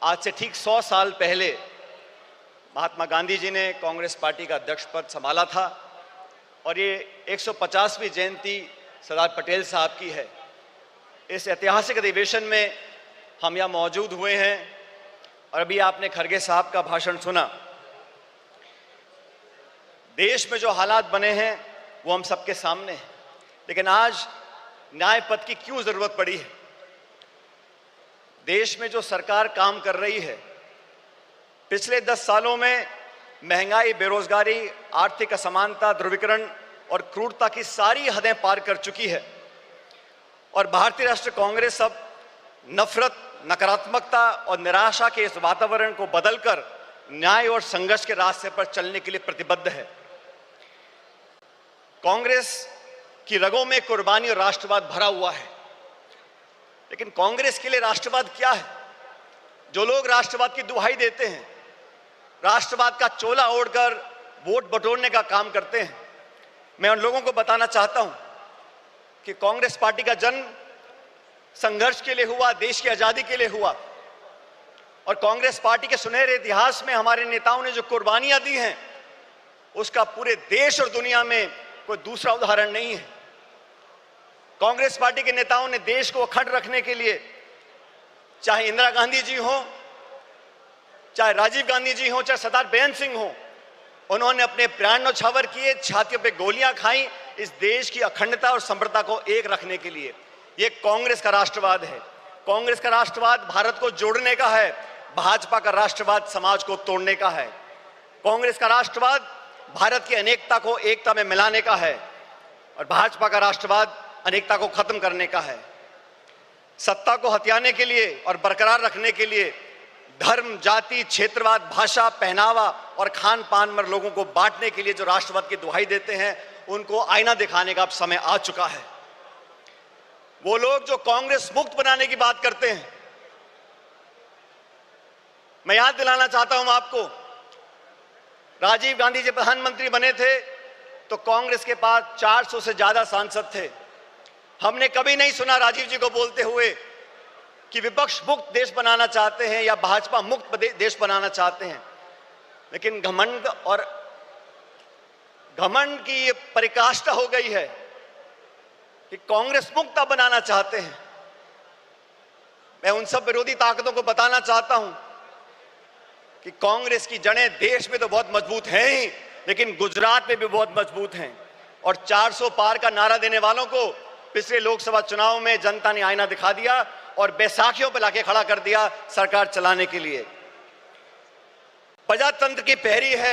आज से ठीक 100 साल पहले महात्मा गांधी जी ने कांग्रेस पार्टी का अध्यक्ष पद संभाला था और ये 150वीं जयंती सरदार पटेल साहब की है। इस ऐतिहासिक अधिवेशन में हम यहाँ मौजूद हुए हैं और अभी आपने खड़गे साहब का भाषण सुना। देश में जो हालात बने हैं वो हम सबके सामने हैं, लेकिन आज न्याय पथ की क्यों जरूरत पड़ी है? देश में जो सरकार काम कर रही है, पिछले 10 सालों में महंगाई, बेरोजगारी, आर्थिक असमानता, ध्रुवीकरण और क्रूरता की सारी हदें पार कर चुकी है और भारतीय राष्ट्रीय कांग्रेस अब नफरत, नकारात्मकता और निराशा के इस वातावरण को बदलकर न्याय और संघर्ष के रास्ते पर चलने के लिए प्रतिबद्ध है। कांग्रेस की रगों में कुर्बानी और राष्ट्रवाद भरा हुआ है, लेकिन कांग्रेस के लिए राष्ट्रवाद क्या है? जो लोग राष्ट्रवाद की दुहाई देते हैं, राष्ट्रवाद का चोला ओढ़कर वोट बटोरने का काम करते हैं, मैं उन लोगों को बताना चाहता हूं कि कांग्रेस पार्टी का जन्म संघर्ष के लिए हुआ, देश की आजादी के लिए हुआ और कांग्रेस पार्टी के सुनहरे इतिहास में हमारे नेताओं ने जो कुर्बानियां दी हैं उसका पूरे देश और दुनिया में कोई दूसरा उदाहरण नहीं है। कांग्रेस पार्टी के नेताओं ने देश को अखंड रखने के लिए, चाहे इंदिरा गांधी जी हो, चाहे राजीव गांधी जी हो, चाहे सरदार बेअंत सिंह हो, उन्होंने अपने प्राण न्यौछावर किए, छातियों पे गोलियां खाई इस देश की अखंडता और समृद्धता को एक रखने के लिए। ये कांग्रेस का राष्ट्रवाद है। कांग्रेस का राष्ट्रवाद भारत को जोड़ने का है, भाजपा का राष्ट्रवाद समाज को तोड़ने का है। कांग्रेस का राष्ट्रवाद भारत की अनेकता को एकता में मिलाने का है और भाजपा का राष्ट्रवाद अनेकता को खत्म करने का है। सत्ता को हथियाने के लिए और बरकरार रखने के लिए धर्म, जाति, क्षेत्रवाद, भाषा, पहनावा और खान पान में लोगों को बांटने के लिए जो राष्ट्रवाद की दुहाई देते हैं, उनको आईना दिखाने का अब समय आ चुका है। वो लोग जो कांग्रेस मुक्त बनाने की बात करते हैं, मैं याद दिलाना चाहता हूं आपको, राजीव गांधी जी प्रधानमंत्री बने थे तो कांग्रेस के पास 400 से ज्यादा सांसद थे। हमने कभी नहीं सुना राजीव जी को बोलते हुए कि विपक्ष मुक्त देश बनाना चाहते हैं या भाजपा मुक्त देश बनाना चाहते हैं, लेकिन घमंड की ये परिकाष्ठा हो गई है कि कांग्रेस मुक्त बनाना चाहते हैं। मैं उन सब विरोधी ताकतों को बताना चाहता हूं कि कांग्रेस की जड़ें देश में तो बहुत मजबूत हैं ही, लेकिन गुजरात में भी बहुत मजबूत हैं और 400 पार का नारा देने वालों को पिछले लोकसभा चुनाव में जनता ने आईना दिखा दिया और बैसाखियों पर लाके खड़ा कर दिया सरकार चलाने के लिए। प्रजातंत्र की पहरी है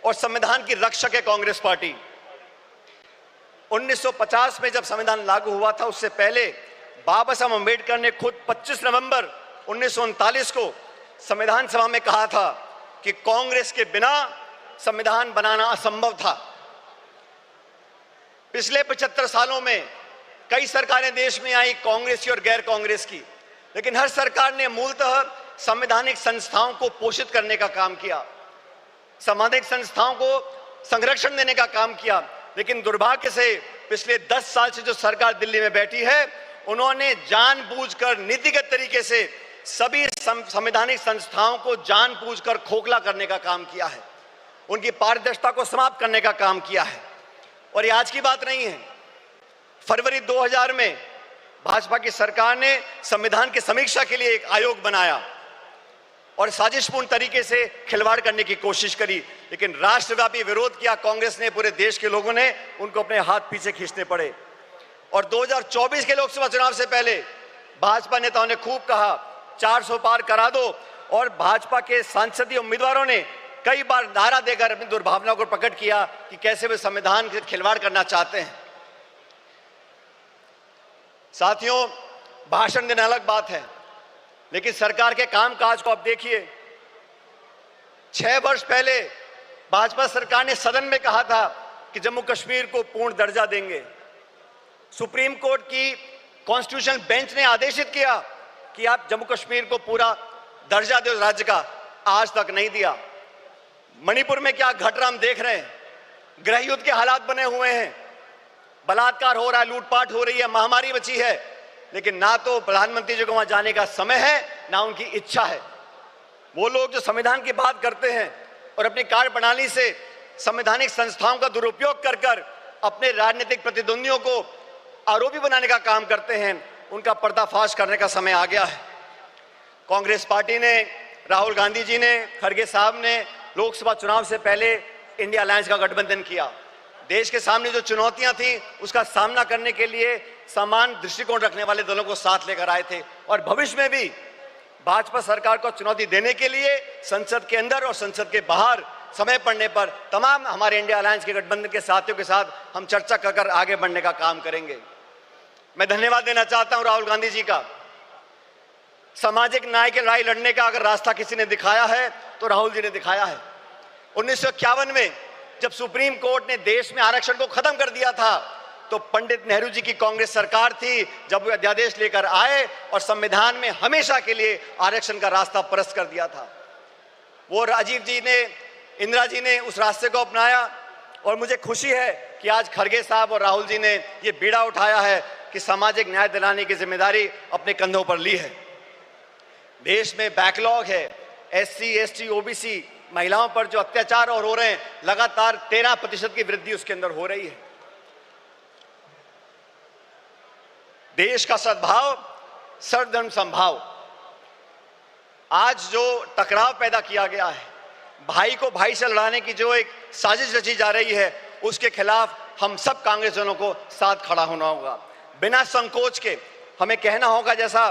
और संविधान की रक्षक है कांग्रेस पार्टी। 1950 में जब संविधान लागू हुआ था, उससे पहले बाबा साहब अम्बेडकर ने खुद 25 नवंबर 1939 को संविधान सभा में कहा था कि कांग्रेस के बिना संविधान बनाना असंभव था। पिछले 75 सालों में कई सरकारें देश में आई, कांग्रेस की और गैर कांग्रेस की, लेकिन हर सरकार ने मूलतः संवैधानिक संस्थाओं को पोषित करने का काम किया, संवैधानिक संस्थाओं को संरक्षण देने का काम किया। लेकिन दुर्भाग्य से पिछले 10 साल से जो सरकार दिल्ली में बैठी है, उन्होंने जानबूझकर नीतिगत तरीके से सभी संवैधानिक संस्थाओं को जानबूझकर खोखला करने का काम किया है, उनकी पारदर्शिता को समाप्त करने का काम किया है। और ये आज की बात नहीं है। फरवरी 2000 में भाजपा की सरकार ने संविधान की समीक्षा के लिए एक आयोग बनाया और साजिशपूर्ण तरीके से खिलवाड़ करने की कोशिश करी, लेकिन राष्ट्रव्यापी विरोध किया कांग्रेस ने, पूरे देश के लोगों ने उनको अपने हाथ पीछे खींचने पड़े। और 2024 के लोकसभा चुनाव से पहले भाजपा नेताओं ने खूब कहा 400 पार करा दो और भाजपा के सांसदीय उम्मीदवारों ने कई बार नारा देकर अपनी दुर्भावना को प्रकट किया कि कैसे वे संविधान से खिलवाड़ करना चाहते हैं। साथियों, भाषण देना अलग बात है, लेकिन सरकार के कामकाज को आप देखिए। 6 वर्ष पहले भाजपा सरकार ने सदन में कहा था कि जम्मू कश्मीर को पूर्ण दर्जा देंगे। सुप्रीम कोर्ट की कॉन्स्टिट्यूशनल बेंच ने आदेशित किया कि आप जम्मू कश्मीर को पूरा दर्जा दो राज्य का, आज तक नहीं दिया। मणिपुर में क्या घट रहा हम देख रहे हैं, गृह युद्ध के हालात बने हुए हैं, बलात्कार हो रहा है, लूटपाट हो रही है, महामारी बची है, लेकिन ना तो प्रधानमंत्री जी को वहां जाने का समय है, ना उनकी इच्छा है। वो लोग जो संविधान की बात करते हैं और अपनी कार्यप्रणाली से संवैधानिक संस्थाओं का दुरुपयोग कर कर अपने राजनीतिक प्रतिद्वंदियों को आरोपी बनाने का काम करते हैं, उनका पर्दाफाश करने का समय आ गया है। कांग्रेस पार्टी ने, राहुल गांधी जी ने, खड़गे साहब ने लोकसभा चुनाव से पहले इंडिया अलायंस का गठबंधन किया। देश के सामने जो चुनौतियां थी उसका सामना करने के लिए समान दृष्टिकोण रखने वाले दलों को साथ लेकर आए थे और भविष्य में भी भाजपा सरकार को चुनौती देने के लिए संसद के अंदर और संसद के बाहर समय पड़ने पर तमाम हमारे इंडिया अलायंस के गठबंधन के साथियों के साथ हम चर्चा कर आगे बढ़ने का काम करेंगे। मैं धन्यवाद देना चाहता हूं राहुल गांधी जी का। सामाजिक न्याय की लड़ाई लड़ने का अगर रास्ता किसी ने दिखाया है तो राहुल जी ने दिखाया है। 1951 में जब सुप्रीम कोर्ट ने देश में आरक्षण को खत्म कर दिया था तो पंडित नेहरू जी की कांग्रेस सरकार थी जब वो अध्यादेश लेकर आए और संविधान में हमेशा के लिए आरक्षण का रास्ता परस्त कर दिया था। वो राजीव जी ने, इंदिरा जी ने उस रास्ते को अपनाया और मुझे खुशी है कि आज खड़गे साहब और राहुल जी ने ये बीड़ा उठाया है कि सामाजिक न्याय दिलाने की जिम्मेदारी अपने कंधों पर ली है। देश में बैकलॉग है, SC, ST, OBC महिलाओं पर जो अत्याचार और हो रहे हैं, लगातार 13% की वृद्धि उसके अंदर हो रही है। देश का सद्भाव, सर्वधर्म समभाव, आज जो टकराव पैदा किया गया है, भाई को भाई से लड़ाने की जो एक साजिश रची जा रही है, उसके खिलाफ हम सब कांग्रेसजनों को साथ खड़ा होना होगा। बिना संकोच के हमें कहना होगा, जैसा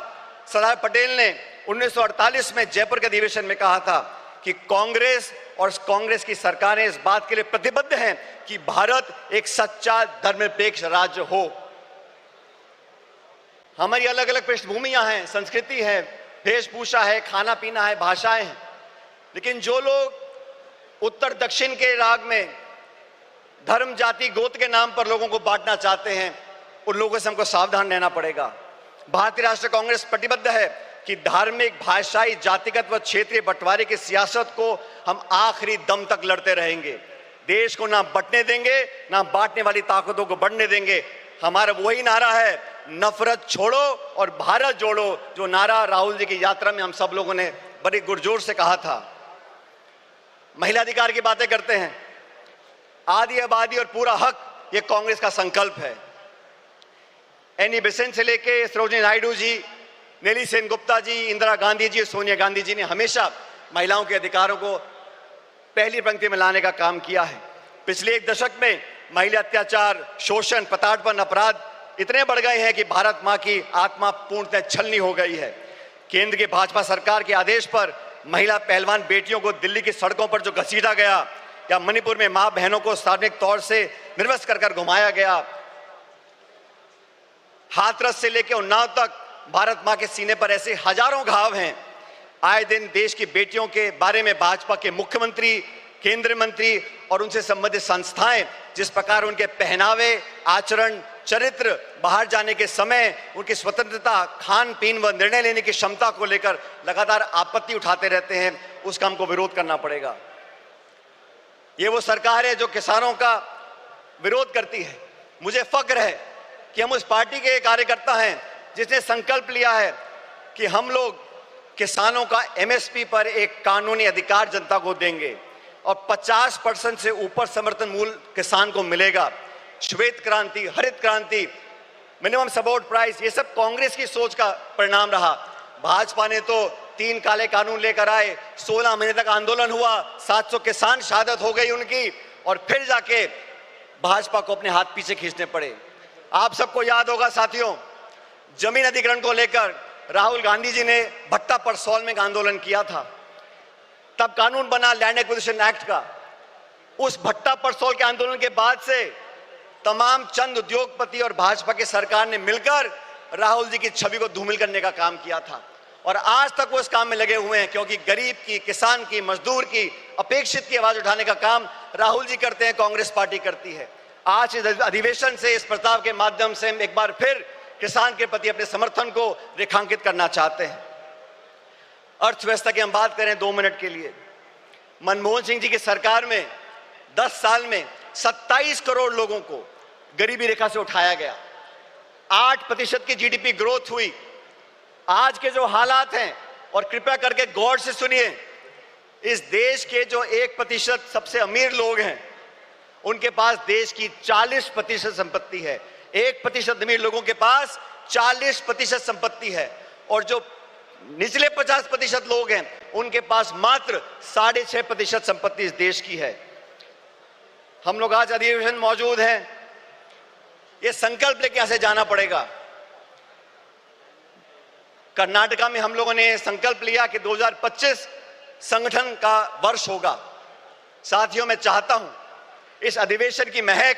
सरदार पटेल ने 1948 में जयपुर के अधिवेशन में कहा था कि कांग्रेस और कांग्रेस की सरकारें इस बात के लिए प्रतिबद्ध हैं कि भारत एक सच्चा धर्मनिरपेक्ष राज्य हो। हमारी अलग अलग पृष्ठभूमियां हैं, संस्कृति है, वेशभूषा है, खाना पीना है, भाषाएं हैं, लेकिन जो लोग उत्तर दक्षिण के राग में धर्म, जाति, गोत्र के नाम पर लोगों को बांटना चाहते हैं, उन लोगों से हमको सावधान रहना पड़ेगा। भारतीय राष्ट्रीय कांग्रेस प्रतिबद्ध है कि धार्मिक, भाषाई, जातिगत व क्षेत्रीय बंटवारे की सियासत को हम आखिरी दम तक लड़ते रहेंगे। देश को ना बंटने देंगे, ना बांटने वाली ताकतों को बढ़ने देंगे। हमारा वही नारा है, नफरत छोड़ो और भारत जोड़ो, जो नारा राहुल जी की यात्रा में हम सब लोगों ने बड़ी गुरजोर से कहा था। महिला अधिकार की बातें करते हैं, आदि आबादी और पूरा हक, ये कांग्रेस का संकल्प है। एनी बेसेंट से लेके सरोजिनी नायडू जी, नेली सेनगुप्ता जी, इंदिरा गांधी जी, सोनिया गांधी जी ने हमेशा महिलाओं के अधिकारों को पहली पंक्ति में लाने का काम किया है। पिछले एक दशक में महिला अत्याचार, शोषण, प्रताड़पन, अपराध इतने बढ़ गए हैं कि भारत मां की आत्मा पूर्णतः छलनी हो गई है। केंद्र की भाजपा सरकार के आदेश पर महिला पहलवान बेटियों को दिल्ली की सड़कों पर जो घसीटा गया, या मणिपुर में मां बहनों को सार्वजनिक तौर से निर्वस्त्र कर घुमाया गया, हाथरस से लेकर उन्नाव तक भारत मां के सीने पर ऐसे हजारों घाव हैं। आए दिन देश की बेटियों के बारे में भाजपा के मुख्यमंत्री, केंद्रीय मंत्री और उनसे संबंधित संस्थाएं जिस प्रकार उनके पहनावे, आचरण, चरित्र, बाहर जाने के समय उनकी स्वतंत्रता, खान पीन व निर्णय लेने की क्षमता को लेकर लगातार आपत्ति उठाते रहते हैं, उसका हमको विरोध करना पड़ेगा। ये वो सरकार है जो किसानों का विरोध करती है। मुझे फक्र है कि हम उस पार्टी के कार्यकर्ता हैं जिसने संकल्प लिया है कि हम लोग किसानों का MSP पर एक कानूनी अधिकार जनता को देंगे और 50% से ऊपर समर्थन मूल्य किसान को मिलेगा। श्वेत क्रांति, हरित क्रांति, मिनिमम सपोर्ट प्राइस, ये सब कांग्रेस की सोच का परिणाम रहा। भाजपा ने तो 3 काले कानून लेकर आए, 16 महीने तक आंदोलन हुआ, 700 किसान शहादत हो गई उनकी, और फिर जाके भाजपा को अपने हाथ पीछे खींचने पड़े। आप सबको याद होगा साथियों, जमीन अधिग्रहण को लेकर राहुल गांधी जी ने भट्टा परसौल में आंदोलन किया था। तब कानून बना लैंड एक्विजिशन एक्ट का। उस भट्टा परसौल के आंदोलन के बाद से तमाम चंद उद्योगपति और भाजपा की सरकार ने मिलकर राहुल जी की छवि को धूमिल करने का काम किया था, और आज तक वो इस काम में लगे हुए हैं, क्योंकि गरीब की, किसान की, मजदूर की, अपेक्षित की आवाज उठाने का काम राहुल जी करते हैं, कांग्रेस पार्टी करती है। आज इस अधिवेशन से, इस प्रस्ताव के माध्यम से हम एक बार फिर किसान के प्रति अपने समर्थन को रेखांकित करना चाहते हैं। अर्थव्यवस्था की हम बात करें 2 मिनट के लिए। मनमोहन सिंह जी की सरकार में 10 साल में 27 करोड़ लोगों को गरीबी रेखा से उठाया गया, 8% की GDP ग्रोथ हुई। आज के जो हालात हैं, और कृपया करके गौर से सुनिए, इस देश के जो 1% सबसे अमीर लोग हैं, उनके पास देश की 40% संपत्ति है। 1% अमीर लोगों के पास 40% संपत्ति है, और जो निचले 50% लोग हैं, उनके पास मात्र 6.5% संपत्ति इस देश की है। हम लोग आज अधिवेशन मौजूद हैं, ये संकल्प लेके ऐसे जाना पड़ेगा। कर्नाटका में हम लोगों ने संकल्प लिया कि 2025 संगठन का वर्ष होगा। साथियों, मैं चाहता हूं इस अधिवेशन की महक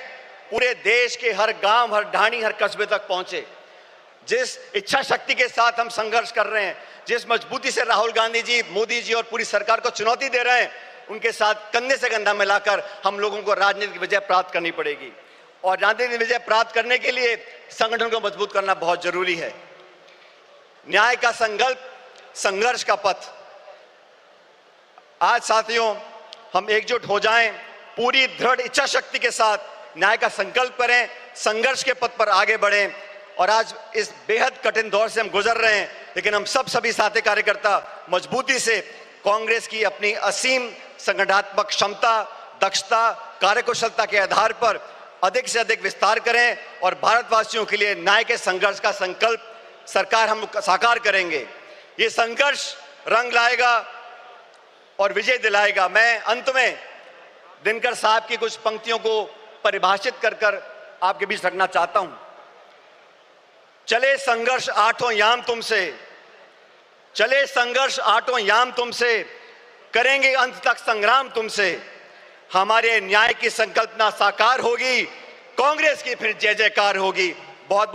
पूरे देश के हर गांव, हर ढाणी, हर कस्बे तक पहुंचे। जिस इच्छा शक्ति के साथ हम संघर्ष कर रहे हैं, जिस मजबूती से राहुल गांधी जी, मोदी जी और पूरी सरकार को चुनौती दे रहे हैं, उनके साथ कंधे से कंधा मिलाकर हम लोगों को राजनीतिक विजय प्राप्त करनी पड़ेगी। और राजनीतिक विजय प्राप्त करने के लिए संगठन को मजबूत करना बहुत जरूरी है। न्याय का संकल्प, संघर्ष का पथ। आज साथियों, हम एकजुट हो जाएं, पूरी दृढ़ इच्छा शक्ति के साथ न्याय का संकल्प करें, संघर्ष के पथ पर आगे बढ़ें। और आज इस बेहद कठिन दौर से हम गुजर रहे हैं, लेकिन हम सभी साथी कार्यकर्ता मजबूती से कांग्रेस की अपनी असीम संगठनात्मक क्षमता, दक्षता, कार्यकुशलता के आधार पर अधिक से अधिक विस्तार करें और भारतवासियों के लिए न्याय के संघर्ष का संकल्प सरकार हम साकार करेंगे। ये संघर्ष रंग लाएगा और विजय दिलाएगा। मैं अंत में दिनकर साहब की कुछ पंक्तियों को परिभाषित कर आपके बीच रखना चाहता हूं। चले संघर्ष आठों याम तुमसे, चले संघर्ष आठों याम तुमसे, करेंगे अंत तक संग्राम तुमसे। हमारे न्याय की संकल्पना साकार होगी, कांग्रेस की फिर जय जयकार होगी। बहुत बहुत